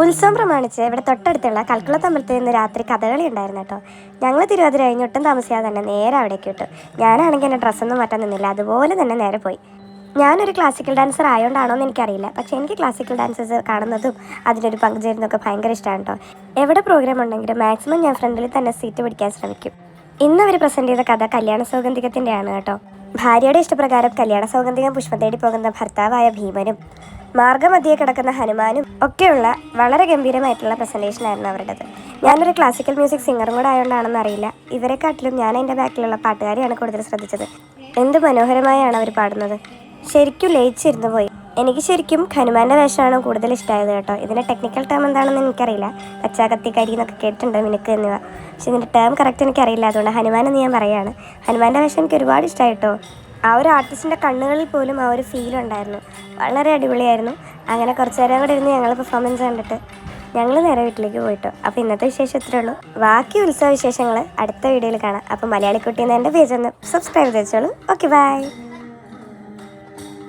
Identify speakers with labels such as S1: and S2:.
S1: ഉത്സവം പ്രമാണിച്ച് ഇവിടെ തൊട്ടടുത്തുള്ള കൽക്കുളത്തമ്പലത്തിൽ നിന്ന് രാത്രി കഥകളി ഉണ്ടായിരുന്നു കേട്ടോ. ഞങ്ങൾ തിരുവാതിര കഴിഞ്ഞ് ഒട്ടും താമസിയാതെ തന്നെ നേരെ അവിടേക്ക് വിട്ടു. ഞാനാണെങ്കിൽ എൻ്റെ ഡ്രസ്സൊന്നും മാറ്റാൻ നിന്നില്ല, അതുപോലെ തന്നെ നേരെ പോയി. ഞാനൊരു ക്ലാസിക്കൽ ഡാൻസർ ആയതുകൊണ്ടാണോ എന്ന് എനിക്കറിയില്ല, പക്ഷേ എനിക്ക് ക്ലാസിക്കൽ ഡാൻസസ് കാണുന്നതും അതിലൊരു പങ്കുചേരുന്നതൊക്കെ ഭയങ്കര ഇഷ്ടമാണ് കേട്ടോ. എവിടെ പ്രോഗ്രാം ഉണ്ടെങ്കിലും മാക്സിമം ഞാൻ ഫ്രണ്ടിൽ തന്നെ സീറ്റ് പിടിക്കാൻ ശ്രമിക്കും. ഇന്ന് അവർ പ്രസൻറ്റ് ചെയ്ത കഥ കല്യാണ സൗഗന്ധികത്തിൻ്റെയാണ് കേട്ടോ. ഭാര്യയുടെ ഇഷ്ടപ്രകാരം കല്യാണ സൗഗന്ധികം പുഷ്പം തേടി പോകുന്ന ഭർത്താവായ ഭീമനും മാർഗമധ്യേ കിടക്കുന്ന ഹനുമാനും ഒക്കെയുള്ള വളരെ ഗംഭീരമായിട്ടുള്ള പ്രസൻറ്റേഷനായിരുന്നു അവരുടേത്. ഞാനൊരു ക്ലാസിക്കൽ മ്യൂസിക് സിംഗറും കൂടെ ആയതുകൊണ്ടാണെന്ന് അറിയില്ല, ഇവരെക്കാട്ടിലും ഞാൻ എൻ്റെ ബാക്കിലുള്ള പാട്ടുകാരെയാണ് കൂടുതൽ ശ്രദ്ധിച്ചത്. എന്ത് മനോഹരമായാണ് അവർ പാടുന്നത്. ശരിക്കും ലയിച്ചിരുന്നു പോയി. എനിക്ക് ശരിക്കും ഹനുമാൻ്റെ വേഷമാണ് കൂടുതൽ ഇഷ്ടമായത് കേട്ടോ. ഇതിൻ്റെ ടെക്നിക്കൽ ടേം എന്താണെന്ന് എനിക്കറിയില്ല. പച്ച കത്തി കരി എന്നൊക്കെ കേട്ടിട്ടുണ്ട്, മിനുക്ക് എന്നിവ. പക്ഷെ ഇതിൻ്റെ ടേം കറക്റ്റ് എനിക്കറിയില്ല, അതുകൊണ്ട് ഹനുമാൻ എന്ന് ഞാൻ പറയുകയാണ്. ഹനുമാൻ്റെ വേഷം എനിക്ക് ഒരുപാട് ഇഷ്ടമായി കേട്ടോ. ആ ഒരു ആർട്ടിസ്റ്റിൻ്റെ കണ്ണുകളിൽ പോലും ആ ഒരു ഫീൽ ഉണ്ടായിരുന്നു. വളരെ അടിപൊളിയായിരുന്നു. അങ്ങനെ കുറച്ച് നേരം കൂടെ ഇരുന്ന് ഞങ്ങൾ പെർഫോമൻസ് കണ്ടിട്ട് ഞങ്ങൾ നേരെ വീട്ടിലേക്ക് പോയിട്ടോ. അപ്പോൾ ഇന്നത്തെ വിശേഷം ഇത്രേ ഉള്ളൂ. ബാക്കി ഉത്സവ വിശേഷങ്ങൾ അടുത്ത വീഡിയോയിൽ കാണാം. അപ്പോൾ മലയാളിക്കുട്ടി എന്ന എൻ്റെ പേജ് ഒന്ന് സബ്സ്ക്രൈബ് ചെയ്ത് വെച്ചോളൂ. Okay, by.